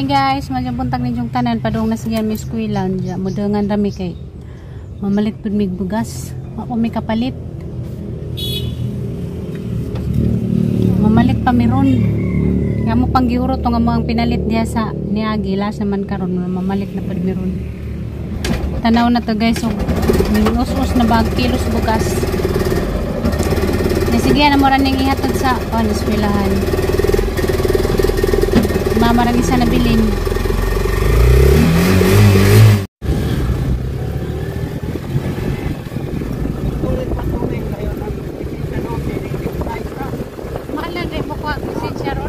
Hi guys, madyan buntag ninyong tanan padung na siya may skwilan dya mudangan rami kay mamalit pud mig bugas ako may kapalit mamalit pa meron kaya mo pang giuro to nga mga pinalit diya sa niagi last naman karon mamalit na pud meron tanaw na to guys so minus-us na bag kilos bugas sige na mo rin yung ihatod sa eskwelahan mamarang isa na bilin. Maalan rin mo kwa lisensya ron?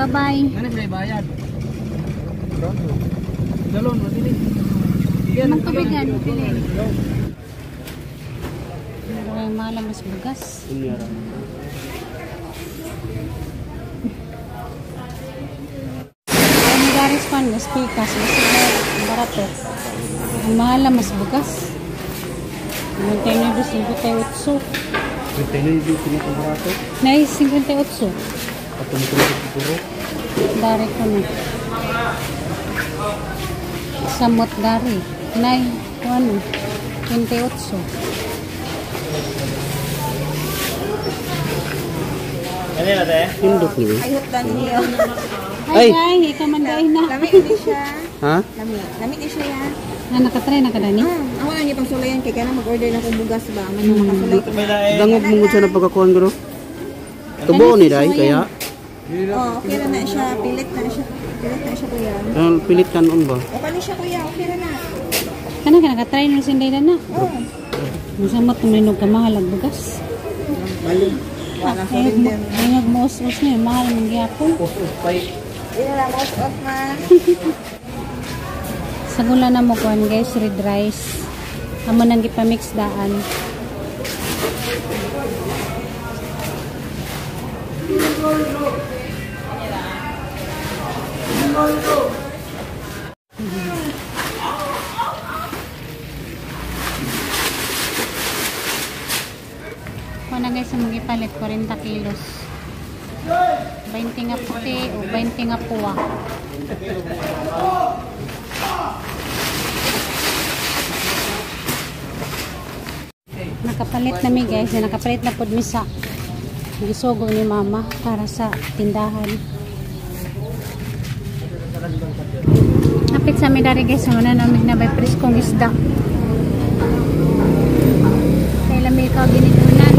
Bye-bye. Ano ba bayad? Dalon, madili. Mang tubigan, madili. Ano yung malam mas bugas? Ang garis pan, mas pikas, mas barato. Ang malam mas bugas. Ang tayo na 58. Ito na yung pinakabarato. Nay, 58. At tumutulog puro. Dari ko na. Samot dari. Nay, ano? 28. Ano na tayo? Hindot niyo. Ayot dan niyo. Ay, ay, ikaw man dahil na. Lamig ni siya. Ha? Lamig ni siya yan. Nakatry na ka dani? Ako lang yung pangsulayan kay kaya mag-order na kong bugas ba. Ano makasulay ko. Dangog mo siya ng pagkakuhan garo. Tubo ni dai kaya. Oh, okay na siya. Pilit na siya. Pilit na siya kuya. Pilit kanon ba? Okay na siya kuya. Okay na. Kana ka nakatry na sinday na. Oh. Masamot naman yung kamahalag bugas. Bali. Wala sa rin din. Ngayag mo us-us na yun. Mahal mong gyapon. Ina lang most of ma. Sa gula na mo kuhan guys, red rice. Amo nang gipamix daan. Kuha na guys, magipalit 40 kilos. 20 nga puti o 20 nga puwa. Nakapalit na mi guys, nakapalit na pod mi sa gisugo ni mama para sa tindahan. Napit sa mi dari guys, muna namin na may preskong isda. Kaya lamig ikaw ginitunan.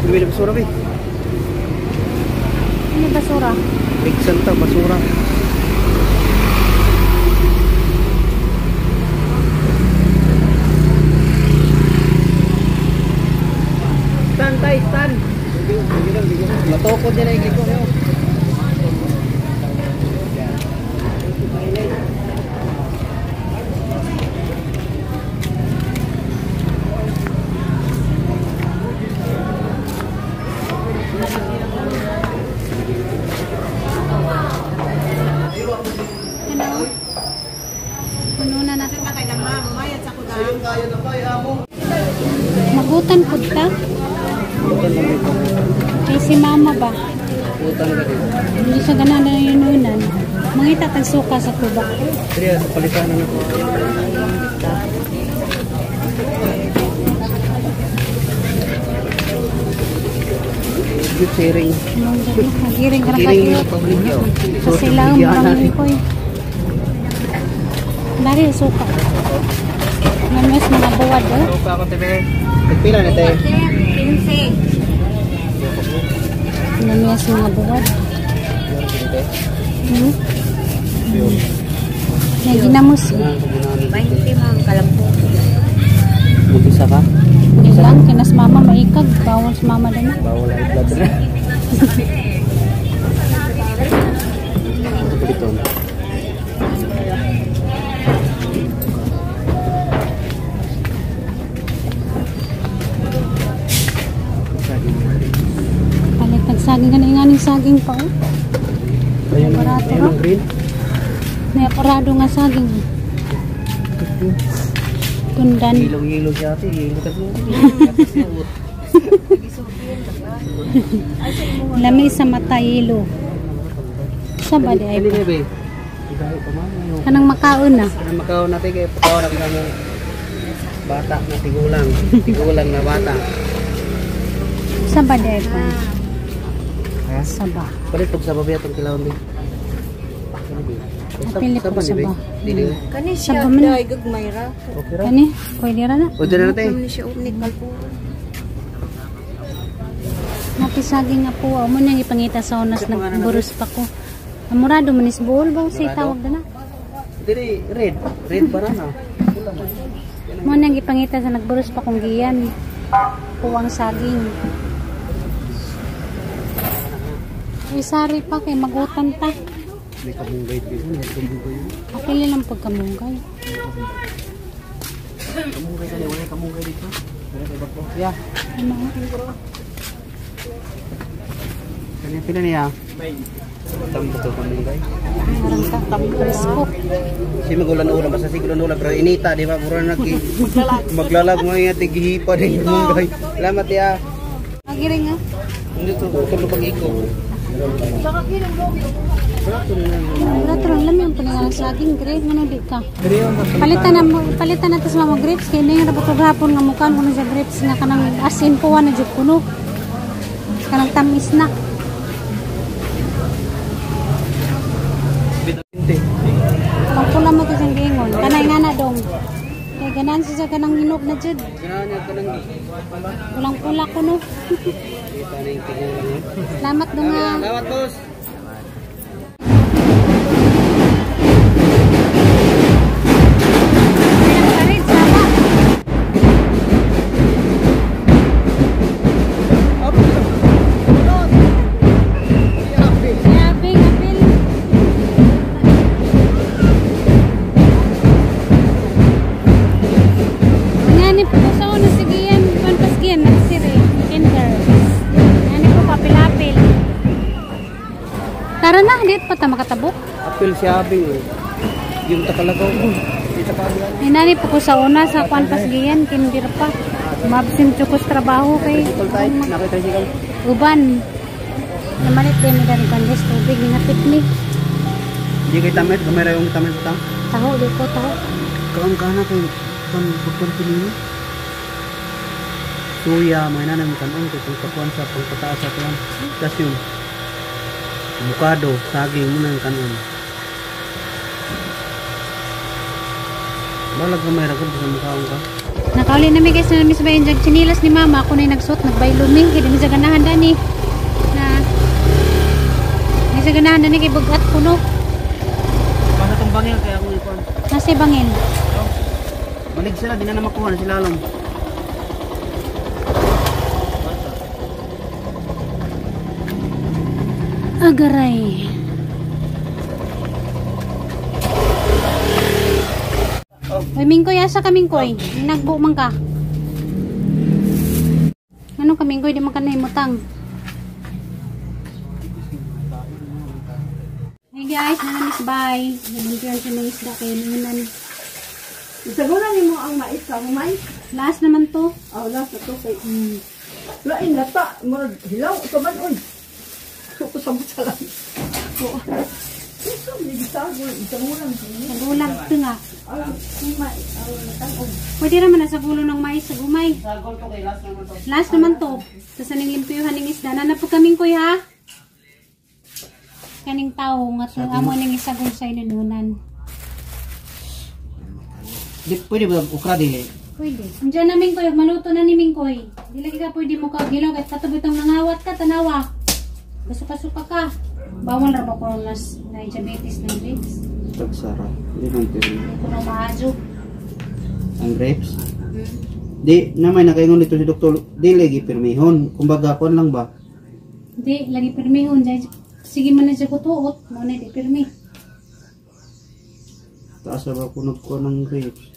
May basura ba? Ano basura? Big Santa basura. Stand tayo, stand. Matoko din ay giko mo. Magutan po ta? Kay si mama ba? Hindi siya ganaan na yununan. Mangita tagsuka sa tuba. Kaya palitan na ako. Good sharing. Magiring ka na kayo. Kasi lang marami ko eh. Dari suka. Namis mga buwad eh. Suka ako tebe. Pila na tayo? 15. Namis mga buwad. May ginamos. 20 mga kalampo. Mag-isa ka? Hindi lang, kinas mama maikag. Bawal si mama din na. Bawal ang blood na. saging ganing saging pa oh. Ayun, Barato, ayun no? ang green. May parado nga saging. Kundan. Ilong-ilong siya ate. Ilong ka Lami sa mata ilo. Sa ba di ay Dali pa? bebe. Ikaw pa man. Kanang makaon na. Kanang makaon natin kay pakaon natin kamo bata na tigulang. Tigulang na bata. Sa ba di ay pa? Ha? Sa ba? Palit pag sa babi atong kilawon din. Apili po sa ba? Dili. Kani Sa siya, ba man? dahil gagmay ra. Okay ra. Kani? Pwede ra na. Pwede na natin. Kani siya, unikal po. Napisaging nga po. Amo niyang ipangita sa unas nagburus pa ko. Amurado manis buhol ba? Say tawag na na. Dili red. Red banana. Mo nang ipangita sa nagburus pa kong giyan. Puwang saging. Isari pa kay magutan ta. May kamunggay dito. May kamunggay. Apili lang pagkamunggay. Kamunggay ka wala kamunggay dito. Wala kay bakbo. Yeah. Ano? Kanya pila niya. Tambo to kamunggay. Parang Facebook. Si magulan-ulan basta si gulan-ulan pero inita di ba mura nag maglalag mo nga tigihipa din kamunggay. Salamat ya. Agiring nga. Hindi to tulo pag-iko. Wala lang lamang paningalang saging. Great mo di ka. Palitan natin sa mga grapes. Kaya na yung rabotog hapon nga mukha mo na siya grapes nga kanang asin po na dyan kuno. Kanang tamis na. Pang pula mo ito siyang gingon. Kanay nga na dong. Kaya ganan siya kanang hinog na dyan. Gananya ka nang Pulang-pula ko no. kita na yung tigulang. Salamat dong nga. Salamat boss. Tara na, dit pa ta makatabok. Apil si Abing eh. Yung takalagaw ko. Kita pa bilang. Inani po ko sa una sa kwantas giyan, kindir pa. Mabsin ko sa trabaho kay Tol tayo. Nakita siya kang. uban. Namalit din mi dari kandes tubig hinapit ni. Di kay tamet. Gamera yung tamet ta. Taho di ko taho. Kaon ka na kay pang bukod pinili. Suya, may nanay mo kanon kay kung kapuan sa pangpataas sa tuwan. Tas yun. Bukado, saging mo ng kanon. Balag mo may rakod sa mukhaong ka. Nakauli na mi guys na miss ba yung jag chinilas ni mama. Ako na nagsuot, nagbayluming. Kaya di sa ganahan dani. Na, di sa ganahan dani kay bugat puno. Basta itong bangil kaya akong ikuan. Nasi bangin. Malig sila, di na makuha na sila alam. Agaray. Uy, Mingkoy, asa ka Mingkoy? Nagbo man ka. Ano ka Mingkoy, di man ka naimutang. Hey guys, nanamis bye. Nanamis siya ng isda kayo naman. Isagulan ni mo ang mais sa mais. Last naman to. Oh, last na to kay. Lain na ta, murag hilaw ito man oy. Suko sa butsa lang. Oo. Ito ni bisagol, isagulan ko. Nagulang ito nga. Mais, natangog. Pwede naman na sa gulo ng mais sa gumay. Sagol to kay last naman to. Last naman to. Tapos aning limpiyuhan ng isda. Nanapag kaming kuy ha. Kaning tao nga to. Amo ning isagol sa inununan. Di pwede ba ukra dili? Pwede. Andiyan na Mingkoy. Maluto na ni Mingkoy. Di lagi ka pwede mo kagilaw. Kahit katubitong nangawat ka, tanawa. Basuka-suka ka. Bawal ra ba ko nas na diabetes ng grapes? Tagsara. Di man pero. Hindi ko na maadyo. Ang grapes. Di namay nakaingon dito si doktor. Di lagi pirmihon. Kumbaga kon lang ba? Hindi, lagi pirmihon. Sige man na siya kutuot. Muna di pirmi. Taas ba kunog ko ng grapes?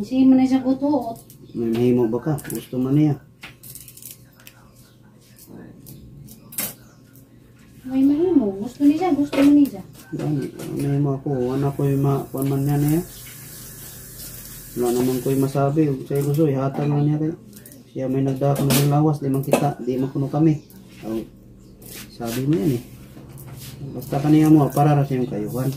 Sige man na siya kutuot. May mahimo ba ka? Gusto man niya. May mahimo. Gusto niya, gusto mo niya. May mga ko, anak ko yung kuan man yan eh. Wala naman ko yung masabi. Sa'yo gusto, ihatang na niya kayo. Siya may nagdakang ng lawas, di man kita, di man kuno kami. So, sabi mo yan eh. Basta kaniya mo, para ra siyang kayuhan.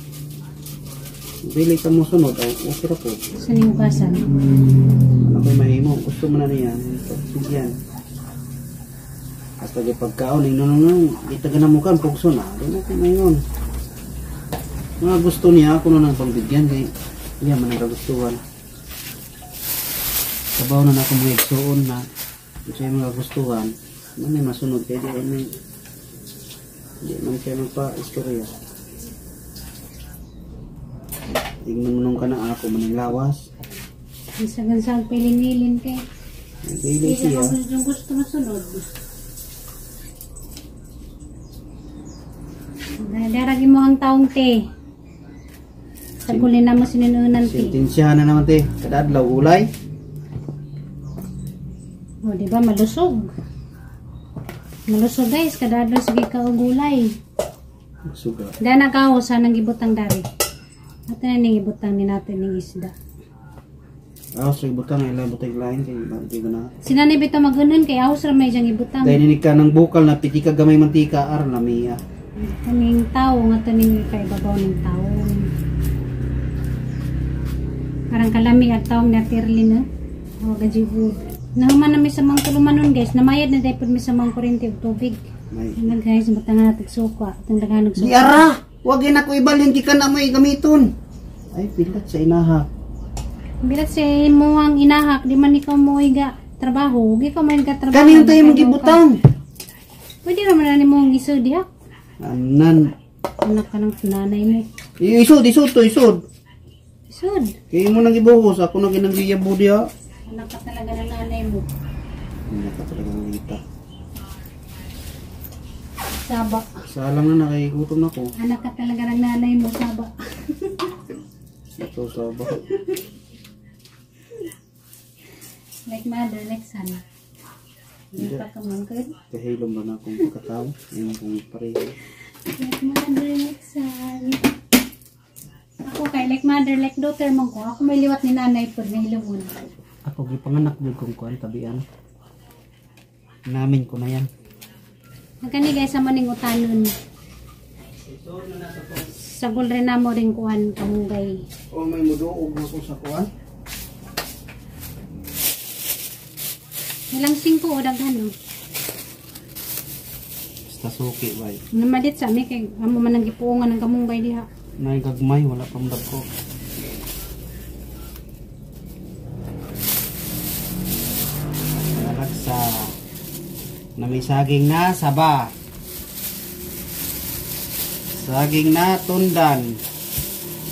Bili ka mo sunod, okay ra po. Sa niyong basan? Ano ko'y mahimo, gusto mo na niya, pagsigyan. Hasta pagkaon, nung itaga na mukan, pugso na, di natin ngayon. Mga gusto niya, ako na nang pagbigyan, kaya niya man ang kagustuhan. Sabaw na ako mga igsoon na, kung siya mga gustuhan, man ay masunod, kaya di man siya magpa-istorya. Tingnan mo nung ka na ako, maning lawas. Gansang piling-ilin kay. Bili siya. Yung gusto masunod. Daragi mo ang taong te. Sagulin na mo sininunan te. Sintensyahan na naman te. Kadadlaw ulay. O diba malusog. Malusog guys. Kadadlaw sige ka og gulay. Suga. Dana ka sa nang gibutang dari. At na nang gibutang ni natin ng isda. Aos rin butang. Ilang butang lain. Kaya ba na. Sinanay bito magunan kay ahos ramay diyang gibutang. Dahil ninig ka ng bukal na piti ka gamay mantika. Ar na miya. Kaning tao nga taning kay babaw ng tao. Parang kalami at taong natirli na. O gajibu. Nahuman na may samang tulumanon guys. Namayad na dahil may samang kurente o tubig. May. Ano guys, batangan natin suka. Itong daghanog Di suka. ara! Huwag yun ako ibalin. Di ka na may gamiton. Ay, pilat sa inaha. Bilat si mo ang inahak. Di man ikaw mo iga trabaho. Di ka man ka trabaho. Kami yung tayo magibutang. Pwede naman na ni mo ang isod diha. Anan. Anak ka ng nanay mo. Isod to, isod. Isod. Kaya mo nang ibuhos. Ako nang ginagiyabo diha. Anak ka talaga ng nanay mo. Hindi ka talaga nalita. Saba. Salang na nakikutom na ko. Anak ka talaga ng nanay mo. Saba. Ito saba. Like mother, like son. Hindi pa ka mangkod. Kahilom ba na akong pagkatao? Ngayon kong pareho. Like mother, like son. Ako kay like mother, like daughter mong ko. Ako may liwat ni nanay po na hilungon. Ako gipanganak din kong kuhan tabian. Namin ko na yan. Nagkani guys sa maning utanon. Sagol rin na mo rin kuhan kamunggay. O may muduog na ko sa kuhan? Ilang 5 o daghan no? Basta suki ba? Namadit sa amin kay amo man ang gipuungan ng kamunggay diha. Naigagmay, wala pang dagko. Alaksa. Na may saging na saba. Saging na tundan.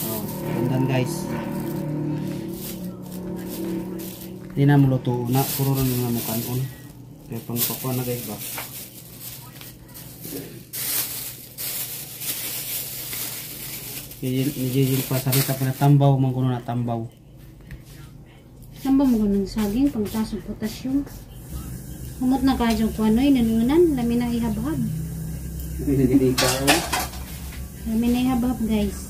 Oh, tundan guys. Di na muluto na. Puro rin nga mo kanon. Kaya pang pakuha na guys ba. Nijijil pa sa rita pa na tambaw. Mangkuno na tambaw. Samba mo ng saging pang tasong potasyum. Humot na kadyo ko ano'y nanunan. Lami na ihabhab. Hindi ka o. Lami na ihabhab guys.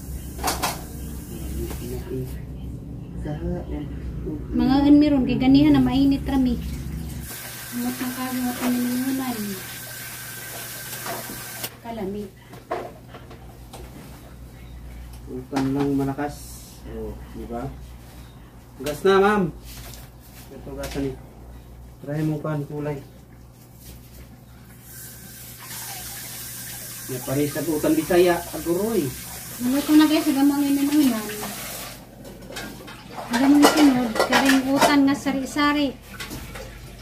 Mga anmiron kay ganihan na mainit rami. Humot na kadyo ko nanunan. Kalami. Upan lang malakas. Oh, di ba? Gas na, ma'am. Ito gasan ni. Try mo kan kulay. Ya pares sa utan Bisaya, aguroy. Naluto na guys, gamang inanunan. Gamang sinod, karing utan nga sari-sari.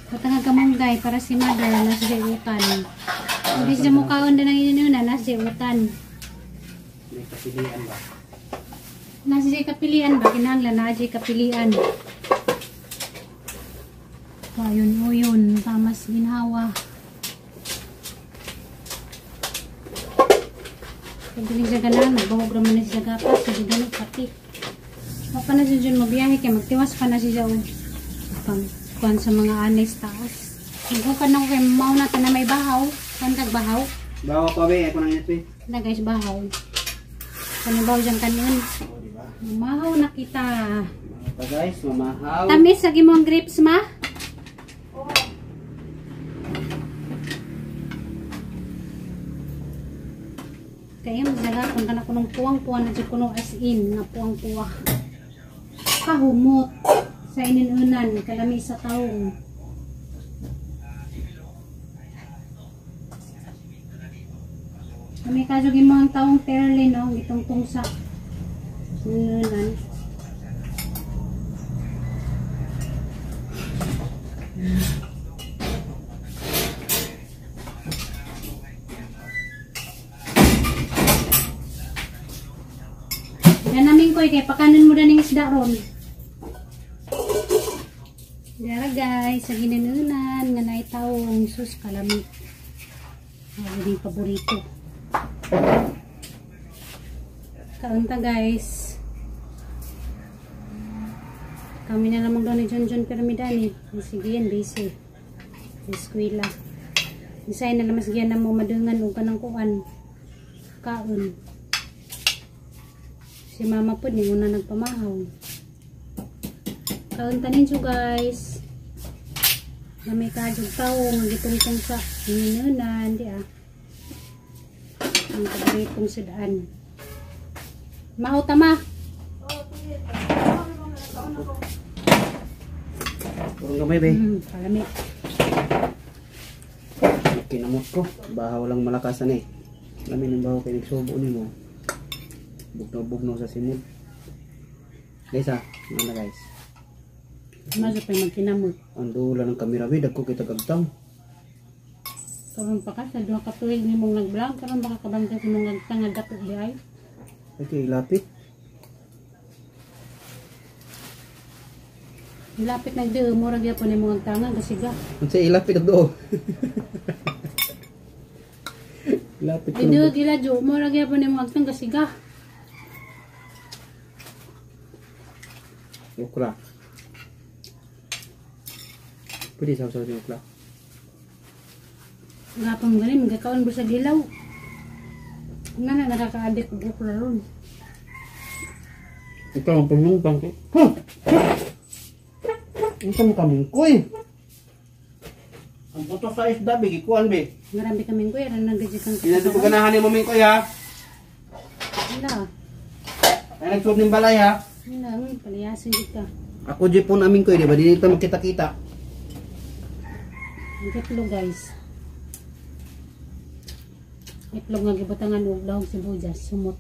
Patang kamunggay para si mother na sa utan. Hindi siya mukhaon din ang inanunan, nasa utan. May kapilian ba? Nasa kapilian ba? Kinahanglan na kapilian. Ayun o yun, tamas ginhawa. Pag galing siya ganahan, magbahog naman na siya gapas, so di ganun pati. Papa na siya dyan mabiyahe, kaya magtiwas pa na siya o pang sa mga anes taas. Nagbukan na ko kay mauna na may bahaw, pantag bahaw. Bawa pa be, ako nang init be. Na guys, bahaw. Panibaw dyan kanin. O, diba? Mahaw na kita. Mga pa guys, mamahaw. Tamis, lagi mo ang grapes, ma? Kaya magdagapon ka na kunong puwang-puwang na dyan kunong as in nga puwang-puwang. Kahumot sa ininunan, kalami sa taong. Kami kasugin mo ang taong perlin, no? Itong tungsa. Ininunan. Yan namin ko, kaya pakanan mo na ng isda ron. Dara guys, sa ginanunan, nga naitawong sus kalami. Ang yung paborito. Kaunta guys. Kami na lamang doon ni John Piramidani. Sige yan, busy. Eskwela. Isay na lamas gian na mo madungan o kanang kuan. Kaon. Si mama po, di mo na nagpamahaw. Kaunta ninyo guys. Na may kajog tao, magitungtong sa ininunan, di ah. Ang kabaritong sidaan. Mahaw tama. Purong gamay be. Palami. Kinamot ko. Bahaw lang malakasan eh. Lamin ng bahaw kayo nagsubo ni mo. Bugnaw-bugnaw sa simod. Guys ah, ano na guys. Maso pa yung magkinamot. Ang dula ng kamera be, dagko kita kagtang. Karoon pa ka, sa duha katuig ni mong nag-vlog, karoon baka kabantay ko mong nagtangad dapat di ay. Okay, lapit. Ilapit na di, murag yapon ni mong nagtangad, kasiga. Ang siya ilapit ang doon. Lapit ko. Hindi, gila jo, murag yapon ni mong nagtangad, kasiga. Ukra. Pwede saw-saw ni ukra. Gapang mo ganin, magkakaon mo sa gilaw. Nga na, nakaka-addict ko ko ron. Ito ang panungpang ko. Huh! Ito mo kaming koy. Ang puto sa isda, bigikuan be. Marami kaming kuya, na nagdijik kang Pinadyo ko ganahan ni maming koy ha. Wala. Ay nagsuot ng balay ha. Wala, palayasin dito ka. Ako jipon aming koy, di ba? Di dito magkita-kita. Ang itlog guys. Itlog nga gibutangan og dahog sibuyas, sumot.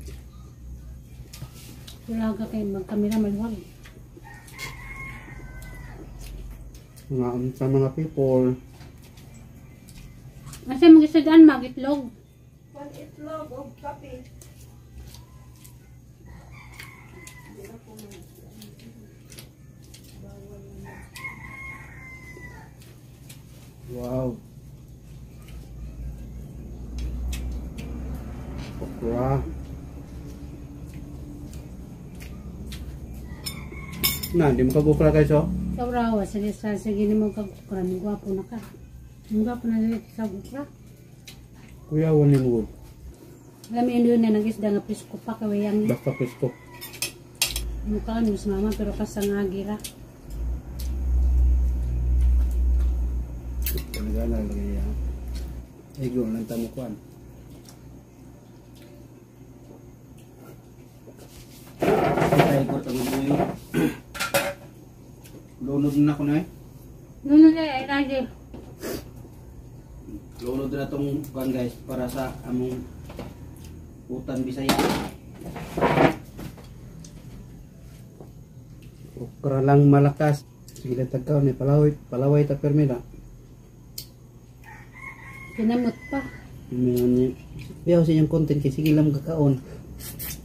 Wala ka kayo magkamera maluwag. Sa mga people. Asa mo gisadaan mag-itlog? One itlog o kape. Wow. Okra. Na, di mo kagukra kayo so? Sa urawa, sige ni mo kagukra, ang gwapo na ka. Ang gwapo na dito sa gukra. Kuya, wala mo. Alam mo yun na nag-isda nga pisko pa kawayang Basta pisto. mukha ni sa mama pero kasangagira. Talaga na lagi yan. Ego, lang tamukuan. Tayo ko tawag mo yun. Lunod na ako na eh. Nuno na ay lagi. Lunod na itong kuan guys para sa among utan Bisaya. Okra lang malakas. Sige tagkaw ni palaway ta permida. Kinamot pa. Biyaw sa inyong content kay sige lang kakaon.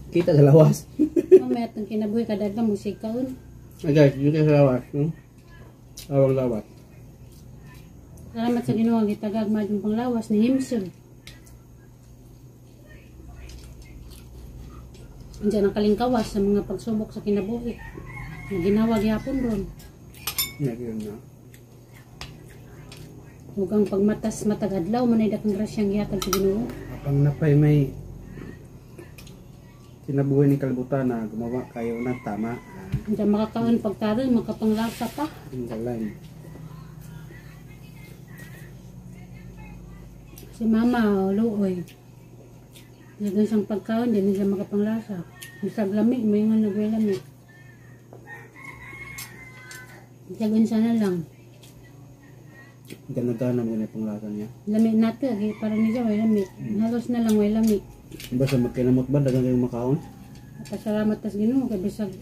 Kita sa lawas. Mamaya itong kinabuhi kadagdag musikaon. Ay guys, dito sa lawas. Awang lawas. Salamat sa Ginoo gitagag madung panglawas ni Himsog. Diyan ang kalingkawas sa mga pagsubok sa kinabuhi. Na ginawa gyapon ron. Nagyan na. Ug ang pagmatas matagadlaw man ay dakang grasyang gihatag sa Ginoo. Apang napay may kinabuhi ni kalibutan na gumawa kayo ng tama. Diyan makakaon pagtaroy, makapanglasa pa. Ang galang. Si mama, luoy. Diyan siyang pagkaon, diyan siya makapanglasa. Bisag lamig, may nga nagwe-lamig. Diyan siya na lang. Gana-gana mo na yung panglasa niya. Lamig natin, para niya may lamig. Halos na lang may lamig. Basta magkinamot ba, dagang kayong makaon? Pasalamat tas Ginoo kay bisag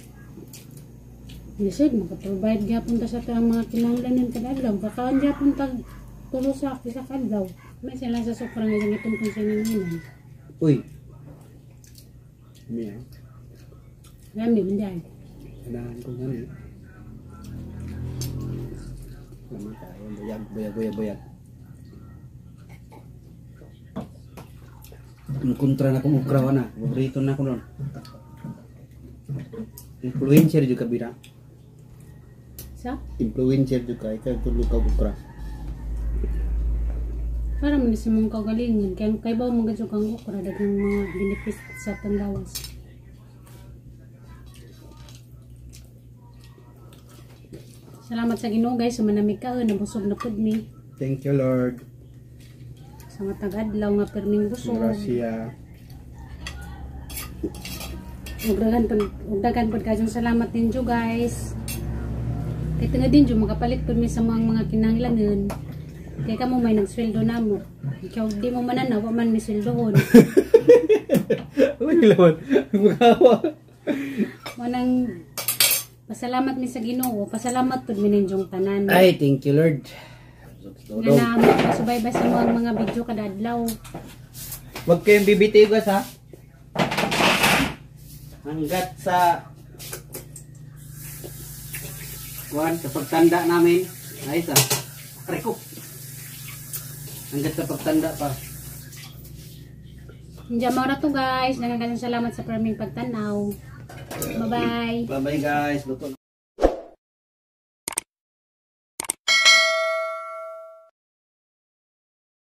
lisod makaprovide gyapon ta sa ang mga kinahanglanon kada adlaw. Kakaon gyapon tag tulo sa isa ka adlaw. May sila sa sobrang nga itong konsinan. Uy. Miya. Rami manday. Kailangan ko nga eh. Naman tayo. Buyag. Ang kontra na kong ukrawa na. Paborito na ko nun. Influencer juga bira. Sa? Influencer juga. Ikaw tulog ka ukra. Para man sa mong kagalingan. Kaya ba mga gadyo kang okra dagang mga benefit sa tanggawas. Salamat sa Ginoo guys. Sumanamig ka. Nabusog na pud mi. Thank you Lord. Sa mga tagadlaw nga perming busog. Gracia. Ugdagan pud kayong salamat ninyo guys. Kaya nga din yung makapalit pud mi sa mga kinahanglanon. Kaya ka mo may nagsweldo na mo. Ikaw di mo mananaw man may sweldohon. Uy lawan. Magawa. Manang pasalamat mi sa Ginoo. Pasalamat pud mi ninyong tanan. Ay, thank you Lord. Nga na masubaybay sa mga video kada adlaw. Huwag kayong bibitiw guys ha. Hanggat sa kuhan, sa pagtanda namin. Ayos ah. Reko. Hanggat sa pagtanda pa. Diyan mo na to guys. Nagagalang salamat sa perming pagtanaw. Bye bye. Bye bye guys. Luto.